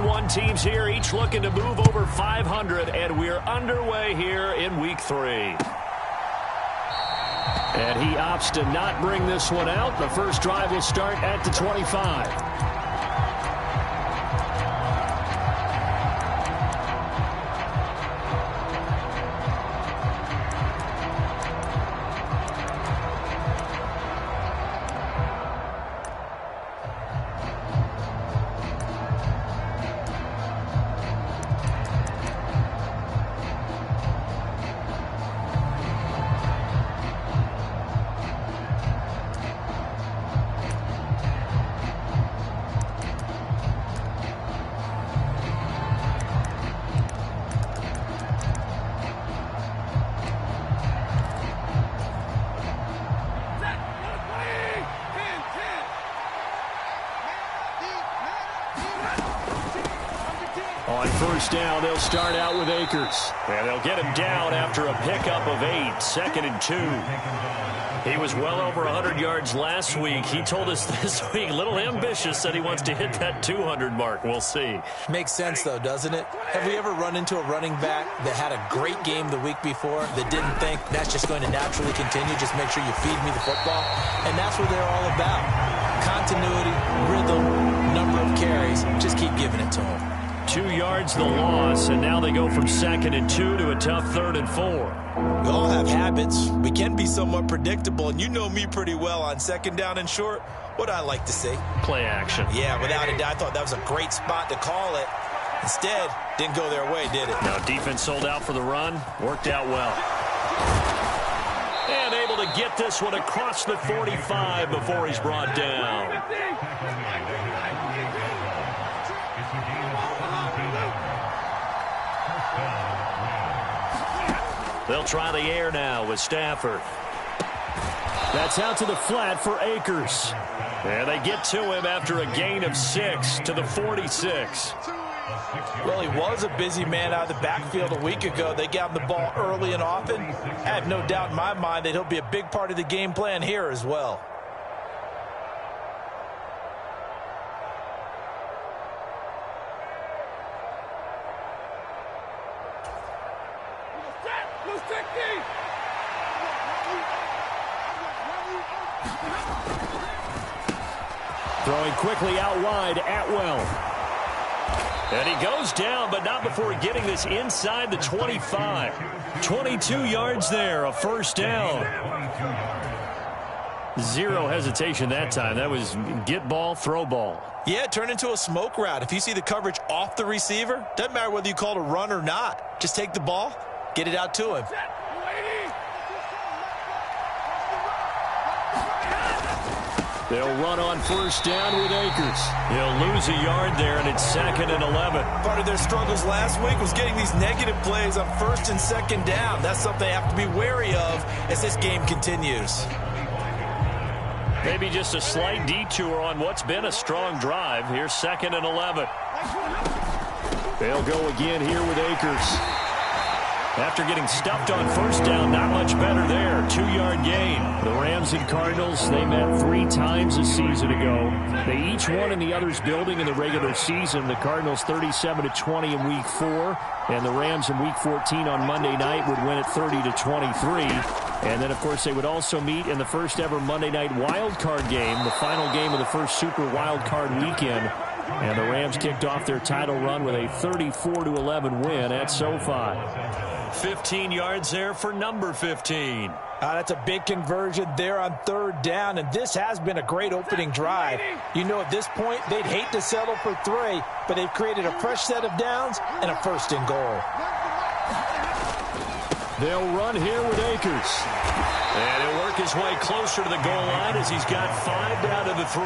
1 teams here, each looking to move over 500, and we're underway here in Week 3. And he opts to not bring this one out. The first drive will start at the 25. On first down, they'll start out with Akers. And they'll get him down after a pickup of 8, 2nd and 2. He was well over 100 yards last week. He told us this week, a little ambitious, said he wants to hit that 200 mark. We'll see. Makes sense, though, doesn't it? Have we ever run into a running back that had a great game the week before that didn't think that's just going to naturally continue? Just make sure you feed me the football. And that's what they're all about. Continuity, rhythm, number of carries. Just keep giving it to him. 2 yards the loss, and now they go from 2nd and 2 to a tough 3rd and 4. We all have habits. We can be somewhat predictable, and you know me pretty well on 2nd down and short. What I like to see? Play action. Yeah, without a doubt. I thought that was a great spot to call it. Instead, didn't go their way, did it? Now, defense sold out for the run. Worked out well. And able to get this one across the 45 before he's brought down. They'll try the air now with Stafford. That's out to the flat for Akers. And they get to him after a gain of 6 to the 46. Well, he was a busy man out of the backfield a week ago. They got him the ball early and often. I have no doubt in my mind that he'll be a big part of the game plan here as well. Throwing quickly out wide, Atwell. And he goes down, but not before getting this inside the 25. 22 yards there, a first down. Zero hesitation that time. That was get ball, throw ball. Yeah, it turned into a smoke route. If you see the coverage off the receiver, doesn't matter whether you call it a run or not. Just take the ball, get it out to him. They'll run on first down with Akers. He'll lose a yard there, and it's 2nd and 11. Part of their struggles last week was getting these negative plays on 1st and 2nd down. That's something they have to be wary of as this game continues. Maybe just a slight detour on what's been a strong drive. Here's 2nd and 11. They'll go again here with Akers. After getting stuffed on first down, not much better there. 2-yard gain. The Rams and Cardinals, they met 3 times a season ago. They each won in the other's building in the regular season. The Cardinals 37-20 in Week 4, and the Rams in Week 14 on Monday night would win it 30-23. And then, of course, they would also meet in the first ever Monday night wild card game, the final game of the first Super Wild Card weekend. And the Rams kicked off their title run with a 34-11 win at SoFi. 15 yards there for number 15. That's a big conversion there on 3rd down, and this has been a great opening drive. You know, at this point, they'd hate to settle for 3, but they've created a fresh set of downs and a 1st and goal. They'll run here with Akers. And he'll work his way closer to the goal line as he's got 5 down to the 3.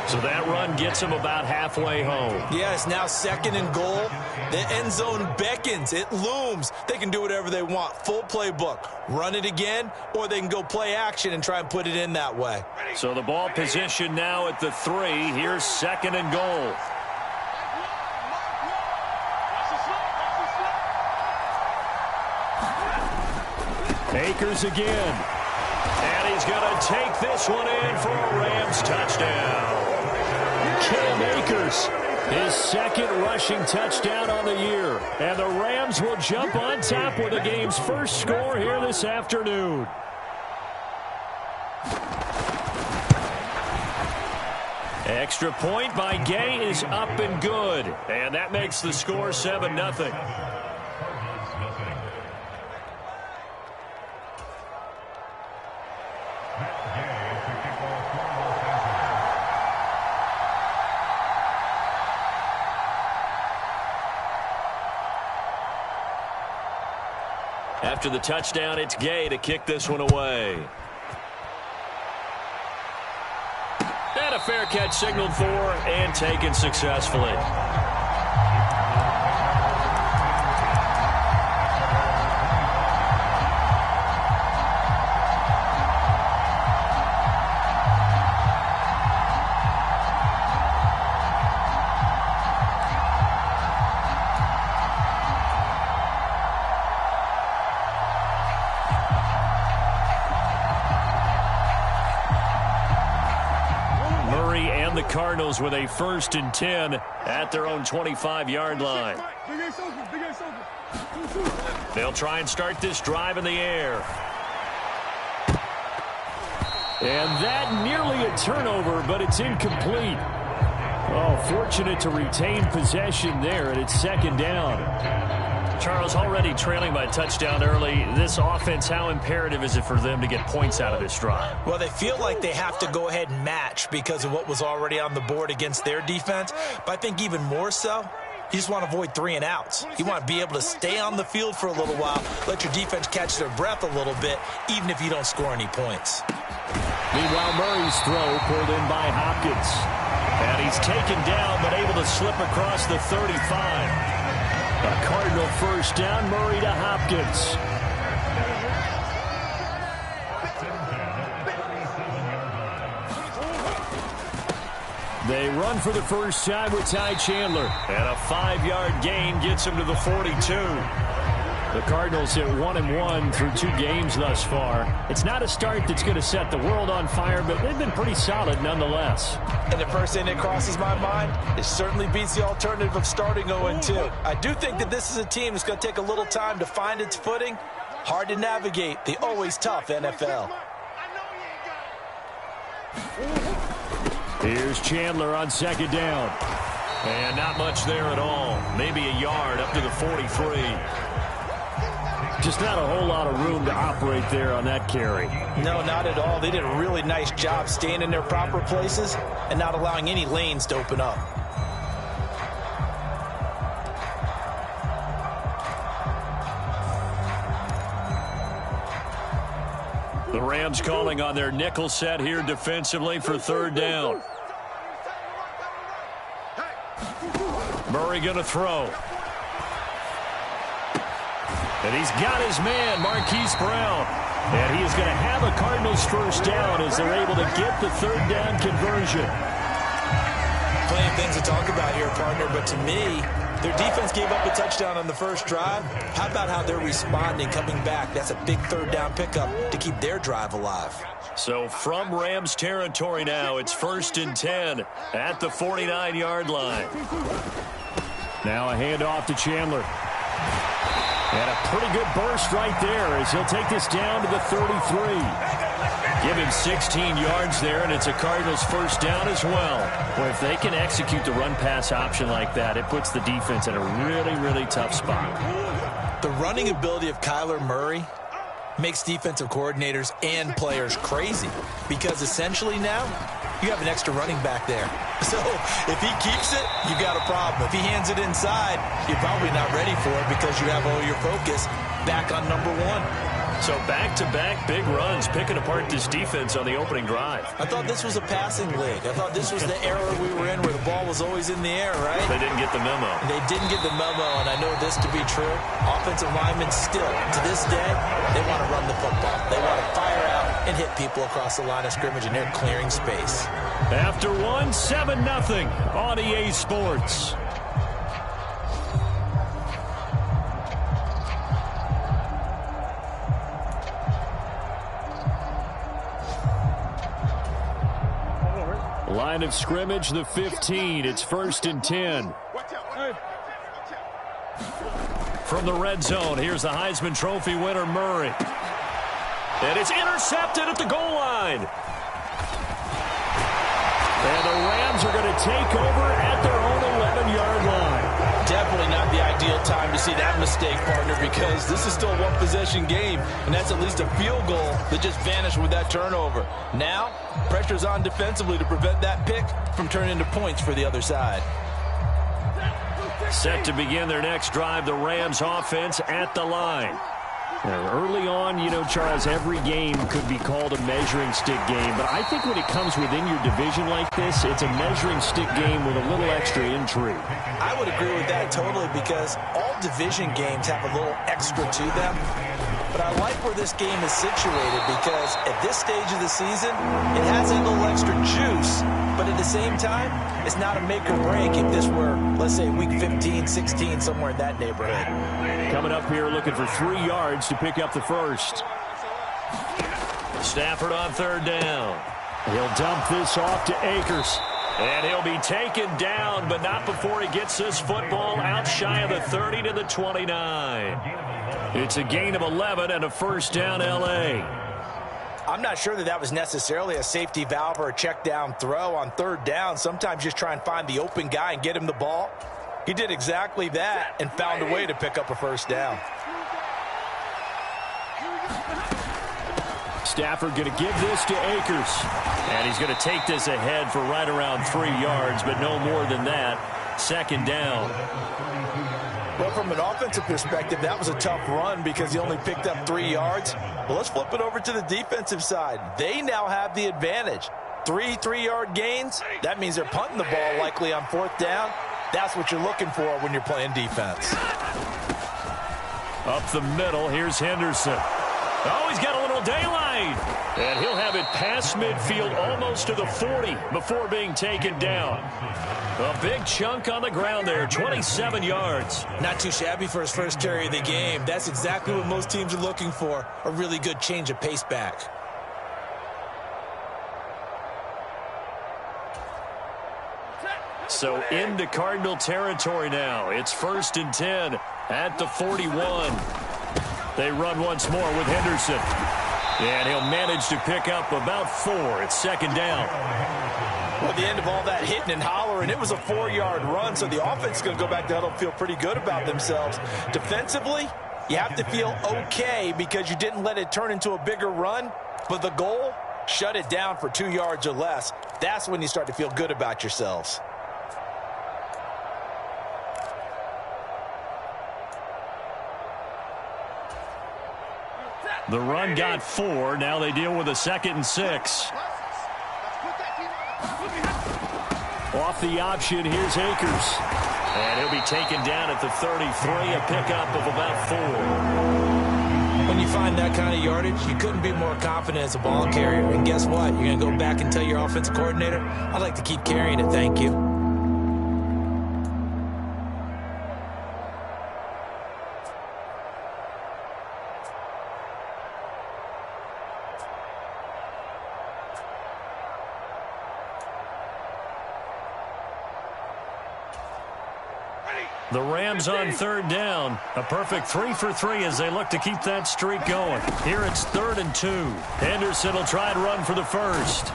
So that run gets him about halfway home. Yeah, it's now 2nd and goal. The end zone beckons. It looms. They can do whatever they want. Full playbook. Run it again, or they can go play action and try and put it in that way. So the ball position now at the 3. Here's 2nd and goal. Akers again. And he's going to take this one in for a Rams touchdown. Cam Akers His second rushing touchdown on the year. And the Rams will jump on top with the game's first score here this afternoon. Extra point by Gay is up and good. And that makes the score 7-0. After the touchdown, it's Gay to kick this one away. And a fair catch signaled for and taken successfully. Cardinals with a 1st and 10 at their own 25-yard line. They'll try and start this drive in the air. And that nearly a turnover, but it's incomplete. Oh, fortunate to retain possession there, and it's 2nd down. Charles, already trailing by a touchdown early. This offense, how imperative is it for them to get points out of this drive? Well, they feel like they have to go ahead and match because of what was already on the board against their defense. But I think even more so, you just want to avoid 3 and outs. You want to be able to stay on the field for a little while, let your defense catch their breath a little bit, even if you don't score any points. Meanwhile, Murray's throw pulled in by Hopkins. And he's taken down, but able to slip across the 35. A Cardinal 1st down, Murray to Hopkins. They run for the first time with Ty Chandler. And a 5-yard gain gets him to the 42. The Cardinals hit 1-1 through 2 games thus far. It's not a start that's going to set the world on fire, but they've been pretty solid nonetheless. And the first thing that crosses my mind, it certainly beats the alternative of starting 0-2. I do think that this is a team that's going to take a little time to find its footing. Hard to navigate the always tough NFL. Here's Chandler on 2nd down. And not much there at all. Maybe a yard up to the 43. Just not a whole lot of room to operate there on that carry. No, not at all. They did a really nice job staying in their proper places and not allowing any lanes to open up. The Rams calling on their nickel set here defensively for 3rd down. Murray going to throw. And he's got his man, Marquise Brown. And he is going to have a Cardinals 1st down as they're able to get the 3rd down conversion. Plenty of things to talk about here, partner, but to me, their defense gave up a touchdown on the first drive. How about how they're responding, coming back? That's a big 3rd down pickup to keep their drive alive. So from Rams territory now, it's 1st and 10 at the 49-yard line. Now a handoff to Chandler. And a pretty good burst right there as he'll take this down to the 33. Give him 16 yards there, and it's a Cardinals 1st down as well. Well, if they can execute the run-pass option like that, it puts the defense in a really, really tough spot. The running ability of Kyler Murray makes defensive coordinators and players crazy because essentially now you have an extra running back there. So if he keeps it, you've got a problem. If he hands it inside, you're probably not ready for it because you have all your focus back on number 1. So back-to-back big runs, picking apart this defense on the opening drive. I thought this was a passing league. I thought this was the era we were in where the ball was always in the air, right? They didn't get the memo. They didn't get the memo, and I know this to be true. Offensive linemen still, to this day, they want to run the football. They want to fire out and hit people across the line of scrimmage, and they're clearing space. After 7-0 on EA Sports. Line of scrimmage, the 15. It's 1st and 10. From the red zone, here's the Heisman Trophy winner, Murray. And it's intercepted at the goal line. And the Rams are going to take over at their own 11-yard line. Definitely not the ideal time to see that mistake, partner, because this is still a one-possession game, and that's at least a field goal that just vanished with that turnover. Now, pressure's on defensively to prevent that pick from turning into points for the other side. Set to begin their next drive, the Rams offense at the line. Now, early on, you know, Charles, every game could be called a measuring stick game, but I think when it comes within your division like this, it's a measuring stick game with a little extra intrigue. I would agree with that totally, because all division games have a little extra to them. But I like where this game is situated, because at this stage of the season, it has a little extra juice. But at the same time, it's not a make or break if this were, let's say, week 15, 16, somewhere in that neighborhood. Coming up here looking for 3 yards to pick up the first. Stafford on 3rd down. He'll dump this off to Akers. And he'll be taken down, but not before he gets this football out shy of the 30 to the 29. It's a gain of 11 and a 1st down, L.A. I'm not sure that was necessarily a safety valve or a check down throw on 3rd down. Sometimes just try and find the open guy and get him the ball. He did exactly that and found a way to pick up a 1st down. Stafford going to give this to Akers. And he's going to take this ahead for right around 3 yards, but no more than that. 2nd down. Well, from an offensive perspective, that was a tough run because he only picked up 3 yards. Well, let's flip it over to the defensive side. They now have the advantage. 3 3-yard gains. That means they're punting the ball likely on 4th down. That's what you're looking for when you're playing defense. Up the middle, here's Henderson. Oh, he's got a little daylight. And he'll have it past midfield almost to the 40 before being taken down. A big chunk on the ground there, 27 yards. Not too shabby for his first carry of the game. That's exactly what most teams are looking for, a really good change of pace back. So into Cardinal territory now. It's 1st and 10 at the 41. They run once more with Henderson. And he'll manage to pick up about 4. It's 2nd down. Well, at the end of all that hitting and hollering, it was a 4-yard run, so the offense is going to go back to huddle and feel pretty good about themselves. Defensively, you have to feel okay because you didn't let it turn into a bigger run, but the goal, shut it down for 2 yards or less. That's when you start to feel good about yourselves. The run got 4. Now they deal with a 2nd and 6. Off the option, here's Akers. And he'll be taken down at the 33, a pickup of about 4. When you find that kind of yardage, you couldn't be more confident as a ball carrier. And guess what? You're going to go back and tell your offensive coordinator, I'd like to keep carrying it, thank you. The Rams on 3rd down. A perfect 3 for 3 as they look to keep that streak going. Here it's 3rd and 2. Henderson will try and run for the first.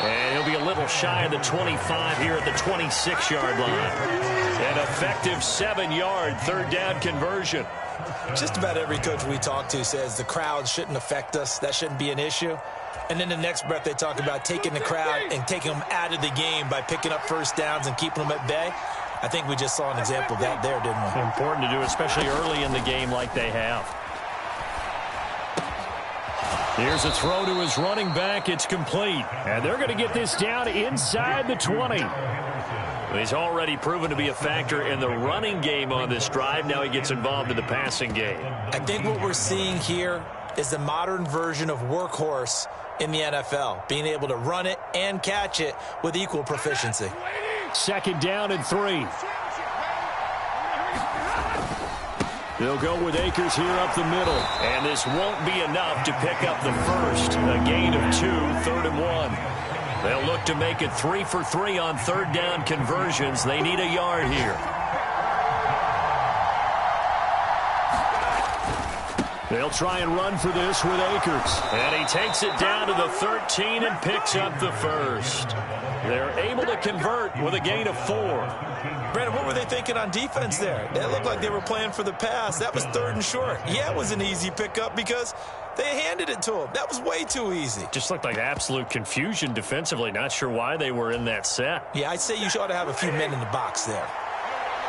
And he'll be a little shy of the 25 here at the 26-yard line. An effective 7-yard 3rd down conversion. Just about every coach we talk to says the crowd shouldn't affect us. That shouldn't be an issue. And then the next breath they talk about taking the crowd and taking them out of the game by picking up 1st downs and keeping them at bay. I think we just saw an example of that there, didn't we? Important to do, especially early in the game like they have. Here's a throw to his running back. It's complete. And they're going to get this down inside the 20. He's already proven to be a factor in the running game on this drive. Now he gets involved in the passing game. I think what we're seeing here is the modern version of workhorse in the NFL, being able to run it and catch it with equal proficiency. 2nd down and 3. They'll go with Akers here up the middle. And this won't be enough to pick up the first. A gain of 2, 3rd and 1. They'll look to make it 3 for 3 on third down conversions. They need a yard here. They'll try and run for this with Akers. And he takes it down to the 13 and picks up the first. They're able to convert with a gain of 4. Brandon, what were they thinking on defense there? It looked like they were playing for the pass. That was 3rd and short. Yeah, it was an easy pickup because they handed it to him. That was way too easy. Just looked like absolute confusion defensively. Not sure why they were in that set. Yeah, I'd say you ought to have a few men in the box there.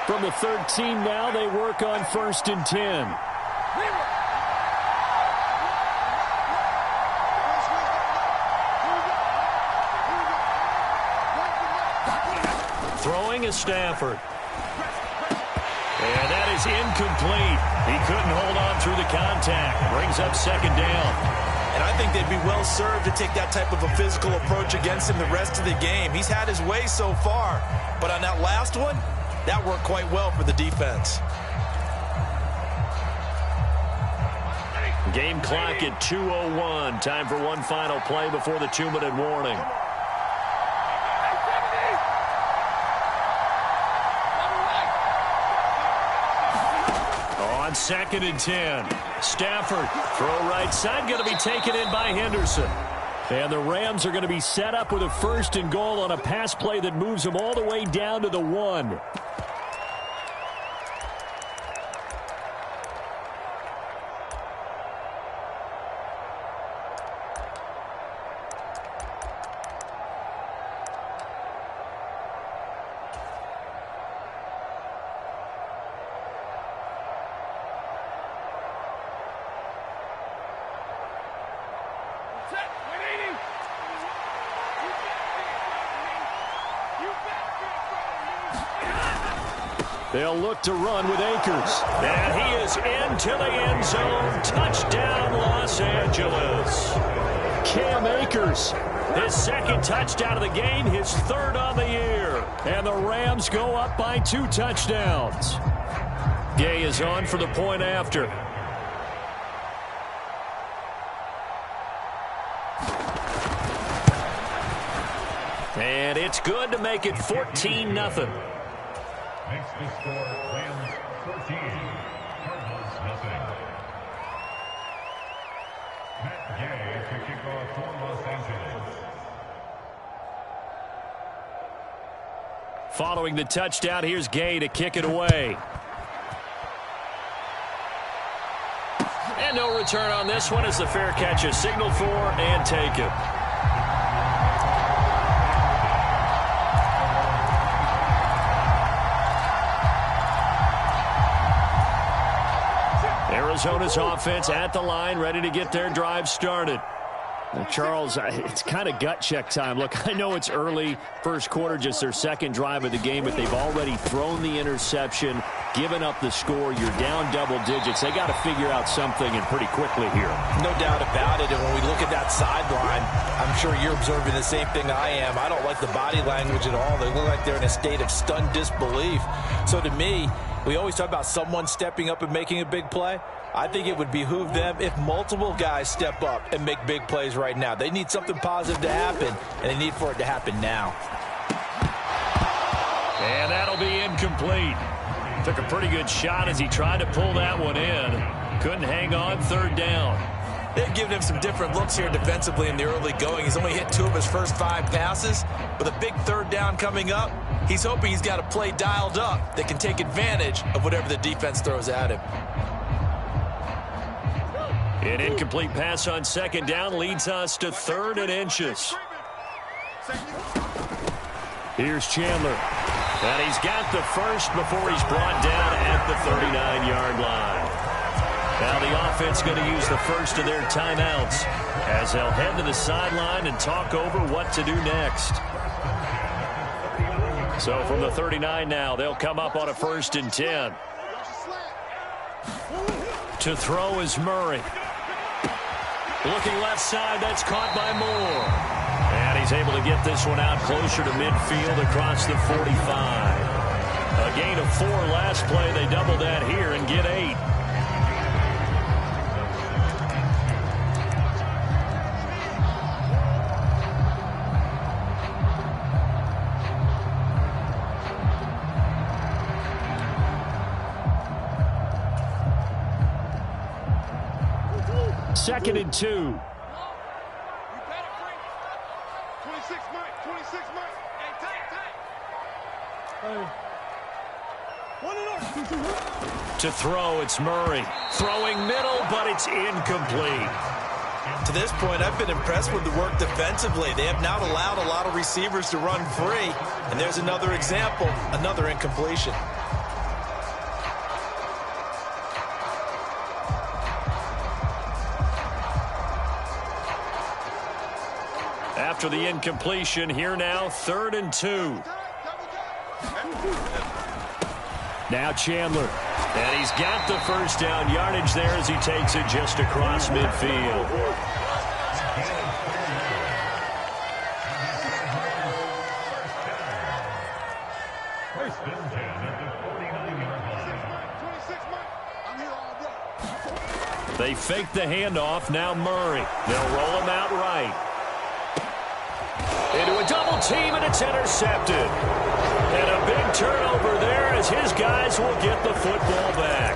From the 13 now, they work on 1st and 10. Throwing is Stafford. And that is incomplete. He couldn't hold on through the contact. Brings up 2nd down. And I think they'd be well served to take that type of a physical approach against him the rest of the game. He's had his way so far. But on that last one, that worked quite well for the defense. Game clock at 2:01. Time for one final play before the 2-minute warning. On 2nd and 10. Stafford, throw right side, going to be taken in by Henderson. And the Rams are going to be set up with a 1st and goal on a pass play that moves them all the way down to the 1. They'll look to run with Akers. And he is into the end zone. Touchdown, Los Angeles. Cam Akers, his 2nd touchdown of the game, his 3rd on the year. And the Rams go up by 2 touchdowns. Gay is on for the point after. And it's good to make it 14-0. Makes the score Rams 14, Cardinals nothing. Matt Gay to kick off for Los Angeles. Following the touchdown, here's Gay to kick it away. And no return on this one as the fair catch is signaled for and taken. Arizona's offense at the line, ready to get their drive started. Now, Charles, it's kind of gut check time. Look, I know it's early, first quarter, just their 2nd drive of the game, but they've already thrown the interception, given up the score. You're down double digits. They got to figure out something, and pretty quickly here. No doubt about it, and when we look at that sideline, I'm sure you're observing the same thing I am. I don't like the body language at all. They look like they're in a state of stunned disbelief. So to me, we always talk about someone stepping up and making a big play. I think it would behoove them if multiple guys step up and make big plays right now. They need something positive to happen, and they need for it to happen now. And that'll be incomplete. Took a pretty good shot as he tried to pull that one in. Couldn't hang on 3rd down. They've given him some different looks here defensively in the early going. He's only hit 2 of his first 5 passes. With a big 3rd down coming up, he's hoping he's got a play dialed up that can take advantage of whatever the defense throws at him. An incomplete pass on 2nd down leads us to 3rd and inches. Here's Chandler. And he's got the first before he's brought down at the 39-yard line. Now the offense going to use the first of their timeouts as they'll head to the sideline and talk over what to do next. So from the 39 now, they'll come up on a 1st and 10. To throw is Murray. Looking left side, that's caught by Moore. And he's able to get this one out closer to midfield across the 45. A gain of 4 last play. They double that here and get 8. 2nd and 2. To throw, it's Murray. Throwing middle, but it's incomplete. To this point, I've been impressed with the work defensively. They have not allowed a lot of receivers to run free. And there's another example, another incompletion. After the incompletion, here now, 3rd and 2. Now Chandler. And he's got the first down yardage there as he takes it just across midfield. They fake the handoff. Now Murray. They'll roll him out right. Into a double team, and it's intercepted. And a big turnover there as his guys will get the football back.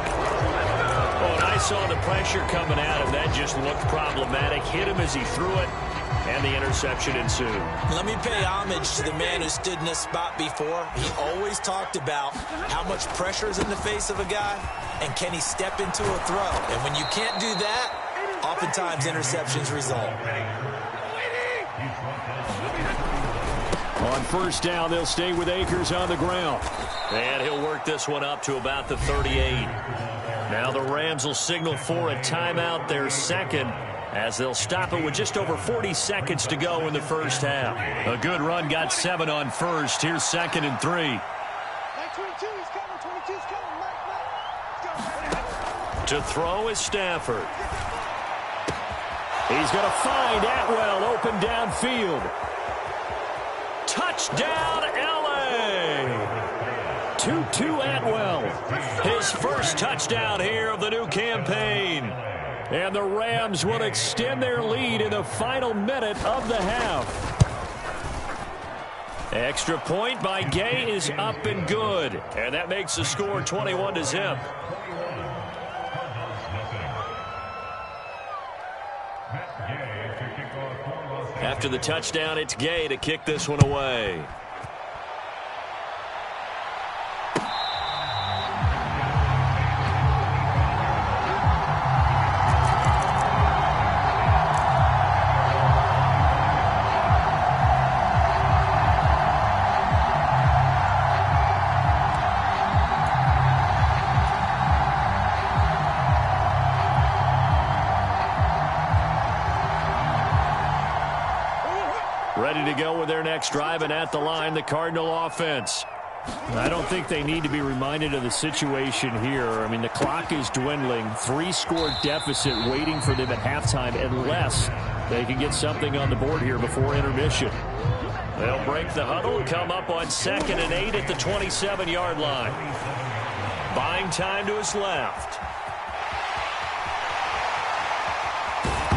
Oh, and I saw the pressure coming at him. That just looked problematic. Hit him as he threw it, and the interception ensued. Let me pay homage to the man who stood in this spot before. He always talked about how much pressure is in the face of a guy, and can he step into a throw. And when you can't do that, oftentimes interceptions result. On first down, they'll stay with Akers on the ground. And he'll work this one up to about the 38. Now the Rams will signal for a timeout, their second, as they'll stop it with just over 40 seconds to go in the first half. A good run got 7 on first. Here's 2nd and 3. To throw is Stafford. He's going to find Atwell open downfield. Touchdown, L.A. 2-2 Atwell. His first touchdown here of the new campaign. And the Rams will extend their lead in the final minute of the half. Extra point by Gay is up and good. And that makes the score 21-0. After the touchdown, it's Gay to kick this one away. Ready to go with their next drive, and at the line, the Cardinal offense. I don't think they need to be reminded of the situation here. I mean, the clock is dwindling. 3-score deficit waiting for them at halftime unless they can get something on the board here before intermission. They'll break the huddle, come up on 2nd and 8 at the 27-yard line. Buying time to his left.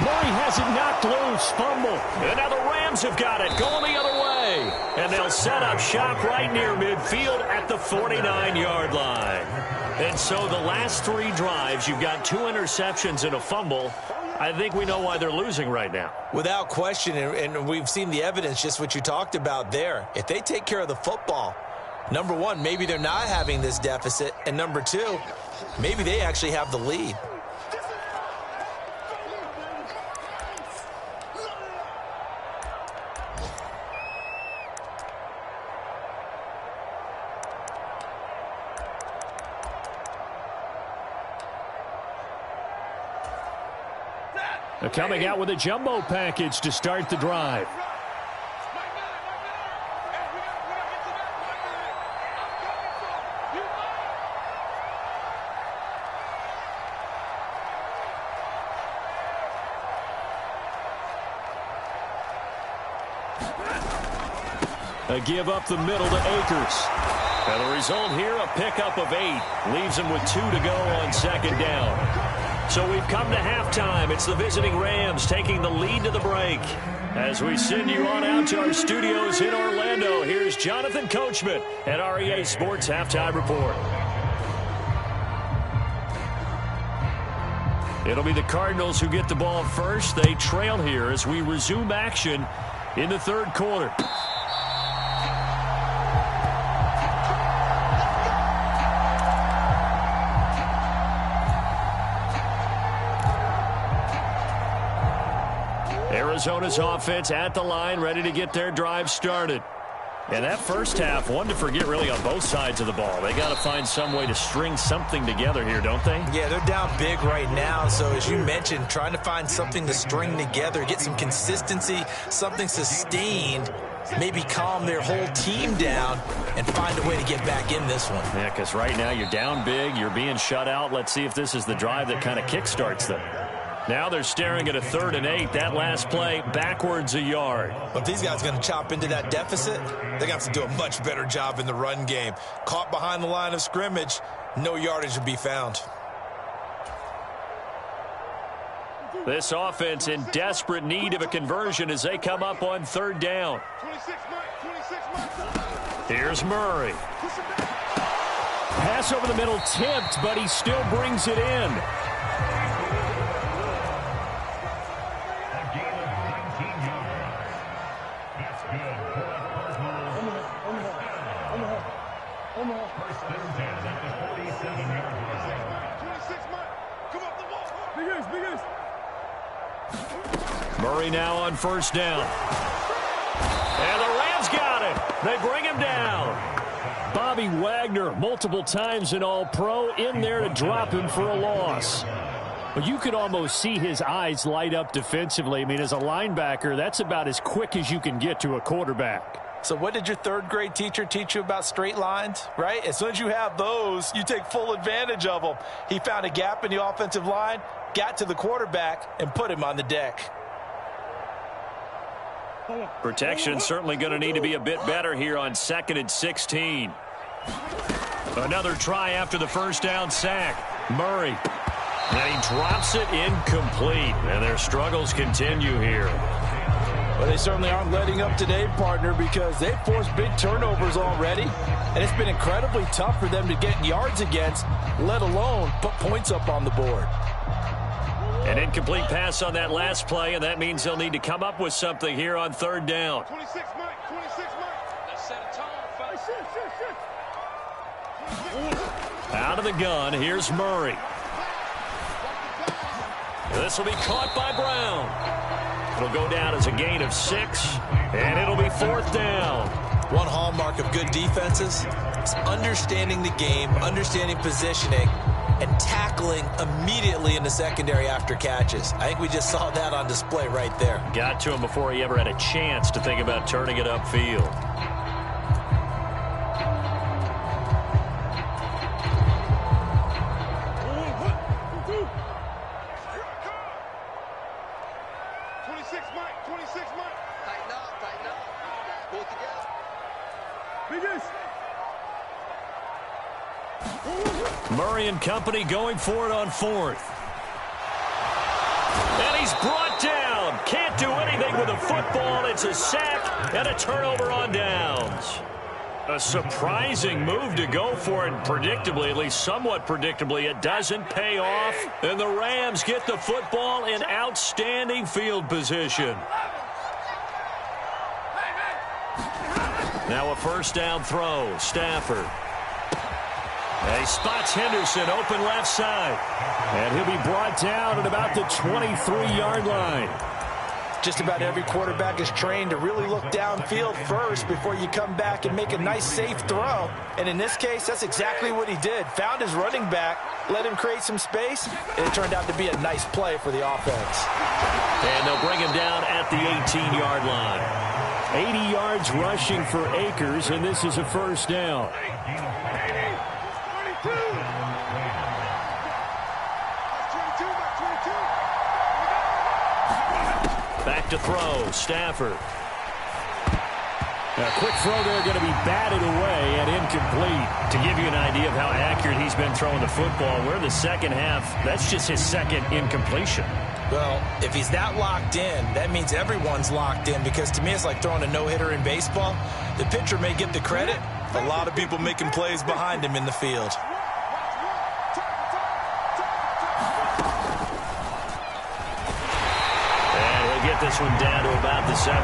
Murray has it knocked loose. Fumble. And now the Rams have got it. Going the other way. And they'll set up shop right near midfield at the 49-yard line. And so the last 3 drives, you've got 2 interceptions and a fumble. I think we know why they're losing right now. Without question, and we've seen the evidence, just what you talked about there. If they take care of the football, number one, maybe they're not having this deficit. And number 2, maybe they actually have the lead. They're coming out with a jumbo package to start the drive. A give up the middle to Akers. And the result here, a pickup of 8. Leaves him with 2 to go on 2nd down. So we've come to halftime. It's the visiting Rams taking the lead to the break. As we send you on out to our studios in Orlando, here's Jonathan Coachman at REA Sports Halftime Report. It'll be the Cardinals who get the ball first. They trail here as we resume action in the third quarter. Arizona's offense at the line, ready to get their drive started. And that first half, one to forget really on both sides of the ball. They got to find some way to string something together here, don't they? Yeah, they're down big right now. So as you mentioned, trying to find something to string together, get some consistency, something sustained, maybe calm their whole team down and find a way to get back in this one. Yeah, because right now you're down big, you're being shut out. Let's see if this is the drive that kind of kickstarts them. Now they're staring at a 3rd and 8. That last play, backwards a yard. But if these guys are going to chop into that deficit, they're going to have to do a much better job in the run game. Caught behind the line of scrimmage, no yardage to be found. This offense in desperate need of a conversion as they come up on 3rd down. Here's Murray. Pass over the middle tipped, but he still brings it in. Murray now on 1st down. And the Rams got him. They bring him down. Bobby Wagner, multiple times an All-Pro, in there to drop him for a loss. But you could almost see his eyes light up defensively. I mean, as a linebacker, that's about as quick as you can get to a quarterback. So what did your 3rd grade teacher teach you about straight lines, right? As soon as you have those, you take full advantage of them. He found a gap in the offensive line, got to the quarterback, and put him on the deck. Protection certainly going to need to be a bit better here on 2nd and 16. Another try after the 1st down sack. Murray. And he drops it incomplete. And their struggles continue here. Well, they certainly aren't letting up today, partner, because they've forced big turnovers already. And it's been incredibly tough for them to get yards against, let alone put points up on the board. An incomplete pass on that last play, and that means they'll need to come up with something here on 3rd down. 26, Mike. 26, Mike. Let's set a tone, folks. Out of the gun, here's Murray. This will be caught by Brown. It'll go down as a gain of 6, and it'll be 4th down. One hallmark of good defenses is understanding the game, understanding positioning, and tackling immediately in the secondary after catches. I think we just saw that on display right there. Got to him before he ever had a chance to think about turning it upfield. Murray and company going for it on 4th. And he's brought down. Can't do anything with a football. It's a sack and a turnover on downs. A surprising move to go for it. Predictably, at least somewhat predictably, it doesn't pay off. And the Rams get the football in outstanding field position. Now a 1st down throw. Stafford. And he spots Henderson open left side. And he'll be brought down at about the 23-yard line. Just about every quarterback is trained to really look downfield first before you come back and make a nice, safe throw. And in this case, that's exactly what he did. Found his running back, let him create some space, and it turned out to be a nice play for the offense. And they'll bring him down at the 18-yard line. 80 yards rushing for Akers, and this is a 1st down. Back to throw, Stafford. A quick throw there going to be batted away and incomplete. To give you an idea of how accurate he's been throwing the football, we're in the 2nd half. That's just his 2nd incompletion. Well, if he's that locked in, that means everyone's locked in, because to me it's like throwing a no-hitter in baseball. The pitcher may get the credit. A lot of people making plays behind him in the field. they'll get this one down to about the 17.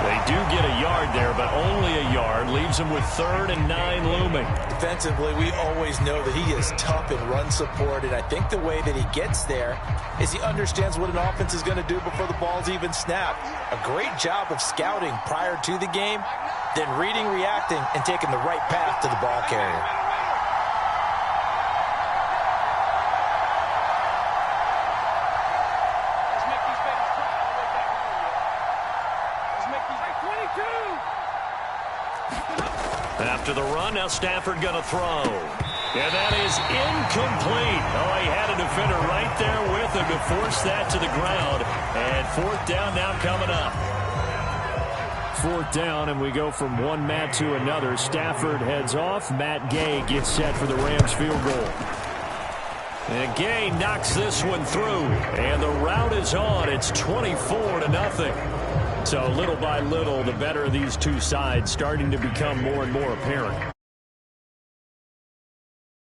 They do get a yard there, but only a yard. Leaves them with 3rd and 9 looming. Defensively, we always know that he is tough in run support, and I think the way that he gets there is he understands what an offense is going to do before the ball's even snapped. A great job of scouting prior to the game, then reading, reacting, and taking the right path to the ball carrier. After the run, now Stafford going to throw. And that is incomplete. Oh, he had a defender right there with him to force that to the ground. And 4th down now coming up. 4th down, and we go from one Matt to another. Stafford heads off. Matt Gay gets set for the Rams field goal. And Gay knocks this one through. And the route is on. It's 24-0. So little by little, the better of these two sides starting to become more and more apparent.